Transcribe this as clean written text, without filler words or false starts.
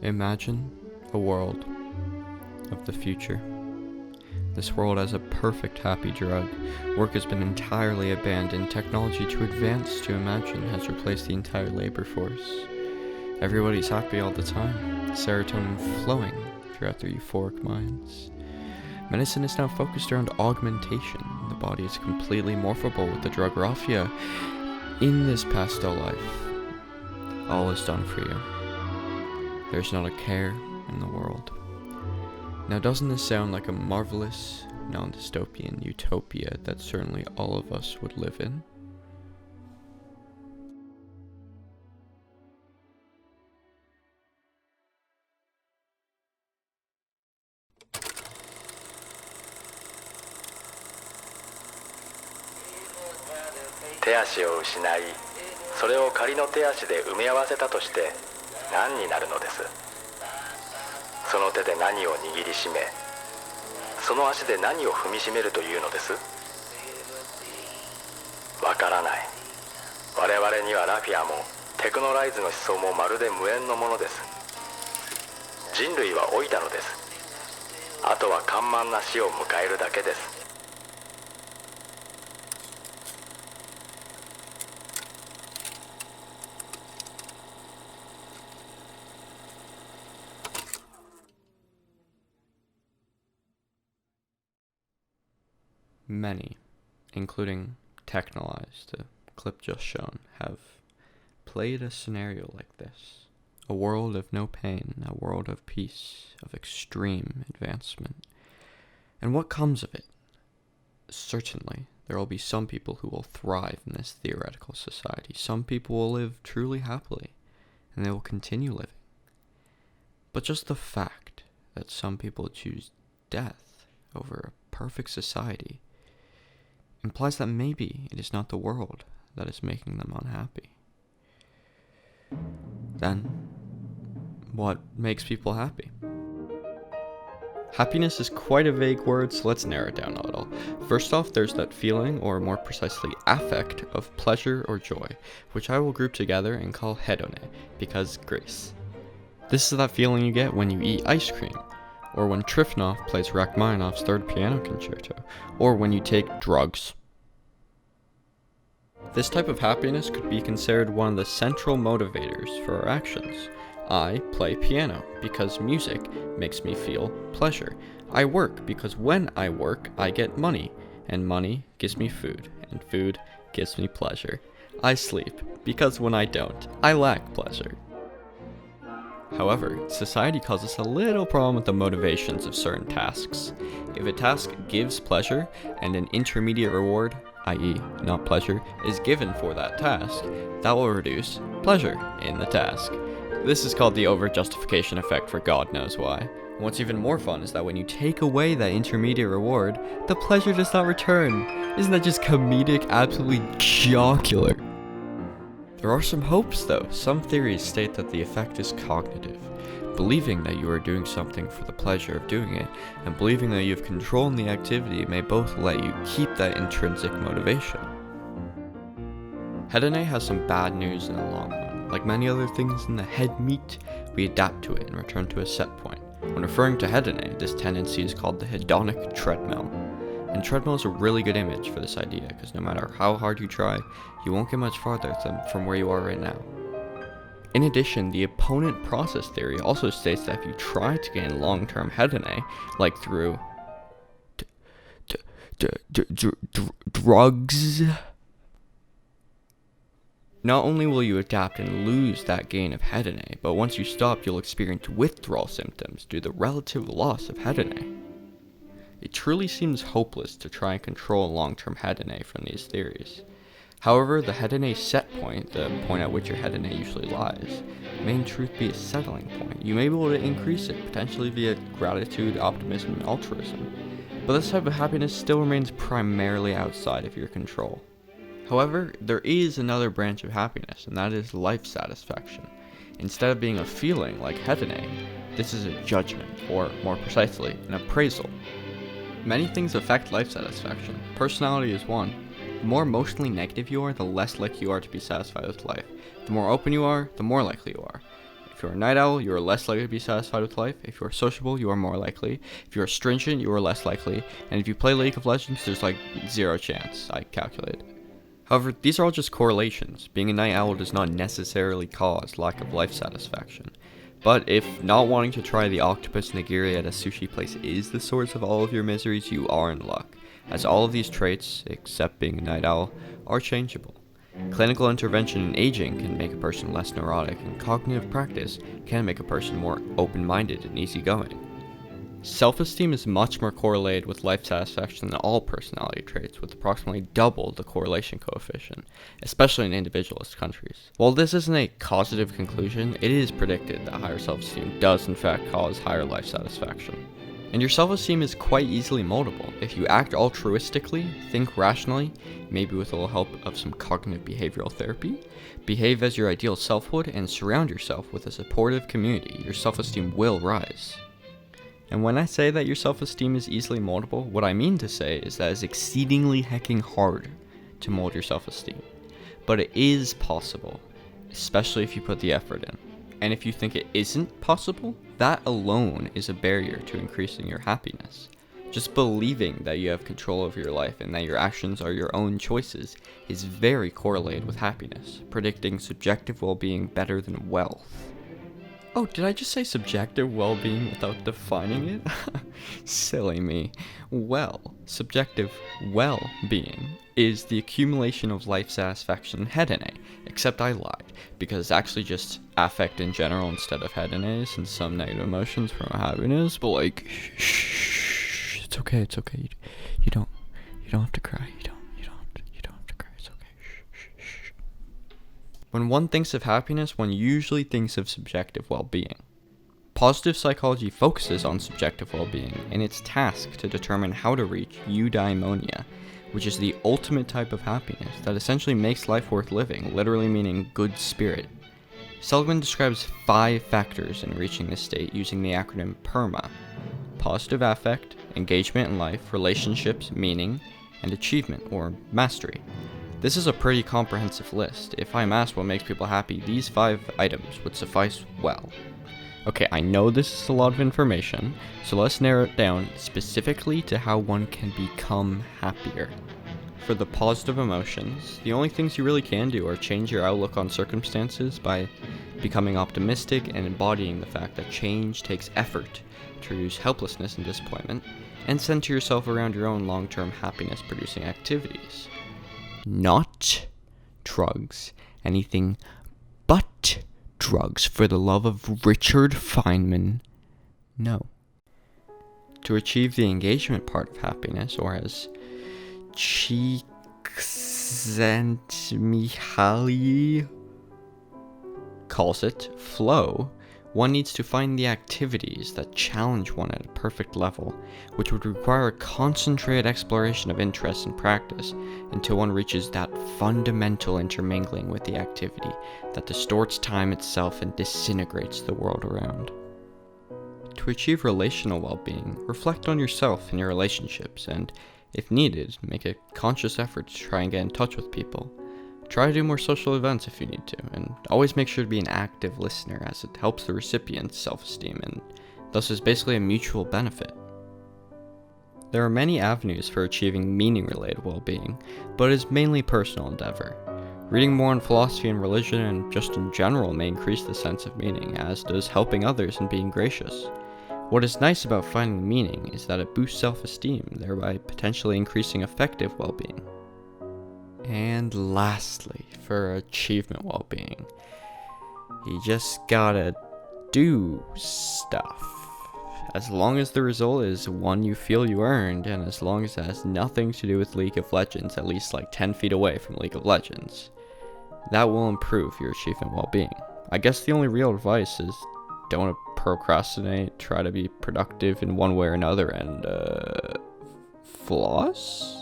Imagine a world of the future. This world has a perfect happy drug. Work has been entirely abandoned. Technology too advanced to imagine has replaced the entire labor force. Everybody's happy all the time. Serotonin flowing throughout their euphoric minds. Medicine is now focused around augmentation. The body is completely morphable with the drug raffia. In this pastel life, all is done for you. There's not a care in the world. Now, doesn't this sound like a marvelous, non-dystopian utopia that certainly all of us would live in?手足を失い、それを仮の手足で埋め合わせたとして何になるのです。その手で何を握りしめ、その足で何を踏みしめるというのです。わからない。我々にはラフィアもテクノライズの思想もまるで無縁のものです。人類は老いたのです。あとは緩慢な死を迎えるだけです。Many, including Technolize, the clip just shown, have played a scenario like this. A world of no pain, a world of peace, of extreme advancement. And what comes of it? Certainly, there will be some people who will thrive in this theoretical society. Some people will live truly happily, and they will continue living. But just the fact that some people choose death over a perfect society implies that maybe it is not the world that is making them unhappy. Then, what makes people happy? Happiness is quite a vague word, so let's narrow it down a little. First off, there's that feeling, or more precisely affect, of pleasure or joy, which I will group together and call hedone, because grace. This is that feeling you get when you eat ice cream, or when Trifonov plays Rachmaninoff's Third Piano Concerto, or when you take drugs. This type of happiness could be considered one of the central motivators for our actions. I play piano because music makes me feel pleasure. I work because when I work, I get money, and money gives me food, and food gives me pleasure. I sleep because when I don't, I lack pleasure. However, society causes a little problem with the motivations of certain tasks. If a task gives pleasure and an intermediate reward, i.e. not pleasure, is given for that task, that will reduce pleasure in the task. This is called the over-justification effect for God knows why. And what's even more fun is that when you take away that intermediate reward, the pleasure does not return. Isn't that just comedic, absolutely jocular? There are some hopes though. Some theories state that the effect is cognitive. Believing that you are doing something for the pleasure of doing it, and believing that you have control in the activity may both let you keep that intrinsic motivation. Hedone has some bad news in the long run. Like many other things in the head meat, we adapt to it and return to a set point. When referring to hedone, this tendency is called the hedonic treadmill. And treadmill is a really good image for this idea, because no matter how hard you try, you won't get much farther from where you are right now. In addition, the opponent process theory also states that if you try to gain long-term hedone, like through drugs, not only will you adapt and lose that gain of hedone, but once you stop, you'll experience withdrawal symptoms due to the relative loss of hedone. It truly seems hopeless to try and control long-term hedone from these theories. However, the hedone set point, the point at which your hedone usually lies, may in truth be a settling point. You may be able to increase it, potentially via gratitude, optimism, and altruism. But this type of happiness still remains primarily outside of your control. However, there is another branch of happiness, and that is life satisfaction. Instead of being a feeling like hedone, this is a judgment, or more precisely, an appraisal. Many things affect life satisfaction. Personality is one. The more emotionally negative you are, the less likely you are to be satisfied with life. The more open you are, the more likely you are. If If you're a night owl, you are less likely to be satisfied with life. If you are sociable, you are more likely. If you are stringent, you are less likely. And if you play League of Legends, there's like 0 chance, I calculated. However, these are all just correlations. Being a night owl does not necessarily cause lack of life satisfaction. But if not wanting to try the octopus nigiri at a sushi place is the source of all of your miseries, you are in luck, as all of these traits, except being a night owl, are changeable. Clinical intervention in aging can make a person less neurotic, and cognitive practice can make a person more open-minded and easygoing. Self-esteem is much more correlated with life satisfaction than all personality traits, with approximately double the correlation coefficient, especially in individualist countries. While this isn't a causative conclusion, it is predicted that higher self-esteem does in fact cause higher life satisfaction. And your self-esteem is quite easily moldable. If you act altruistically, think rationally, maybe with a little help of some cognitive behavioral therapy, behave as your ideal self would, and surround yourself with a supportive community, your self-esteem will rise. And when I say that your self-esteem is easily moldable, what I mean to say is that it's exceedingly hecking hard to mold your self-esteem. But it is possible, especially if you put the effort in. And if you think it isn't possible, that alone is a barrier to increasing your happiness. Just believing that you have control over your life and that your actions are your own choices is very correlated with happiness, predicting subjective well-being better than wealth. Oh, did I just say subjective well-being without defining it? Silly me. Well, subjective well-being is the accumulation of life satisfaction and hedone, except I lied, because it's actually just affect in general instead of hedone, since some negative emotions from happiness, but like, shh, it's okay, you don't have to cry, you don't have to cry, it's okay, shh. When one thinks of happiness, one usually thinks of subjective well-being. Positive psychology focuses on subjective well-being in its task to determine how to reach eudaimonia, which is the ultimate type of happiness that essentially makes life worth living, literally meaning good spirit. Seligman describes 5 factors in reaching this state using the acronym PERMA: positive affect, engagement in life, relationships, meaning, and achievement or mastery. This is a pretty comprehensive list. If I'm asked what makes people happy, these 5 items would suffice well. Okay, I know this is a lot of information, so let's narrow it down specifically to how one can become happier. For the positive emotions, the only things you really can do are change your outlook on circumstances by becoming optimistic and embodying the fact that change takes effort to reduce helplessness and disappointment, and center yourself around your own long-term happiness-producing activities. Not drugs, anything but drugs, for the love of Richard Feynman. No. To achieve the engagement part of happiness, or as Csikszentmihalyi calls it, flow, one needs to find the activities that challenge one at a perfect level, which would require a concentrated exploration of interest and practice until one reaches that fundamental intermingling with the activity that distorts time itself and disintegrates the world around. To achieve relational well-being, reflect on yourself and your relationships, and, if needed, make a conscious effort to try and get in touch with people. Try to do more social events if you need to, and always make sure to be an active listener, as it helps the recipient's self-esteem and thus is basically a mutual benefit. There are many avenues for achieving meaning-related well-being, but it is mainly personal endeavor. Reading more on philosophy and religion and just in general may increase the sense of meaning, as does helping others and being gracious. What is nice about finding meaning is that it boosts self-esteem, thereby potentially increasing effective well-being. And lastly, for achievement well-being, you just gotta do stuff. As long as the result is one you feel you earned, and as long as it has nothing to do with League of Legends, at least like 10 feet away from League of Legends, that will improve your achievement well-being. I guess the only real advice is don't procrastinate, try to be productive in one way or another, and floss?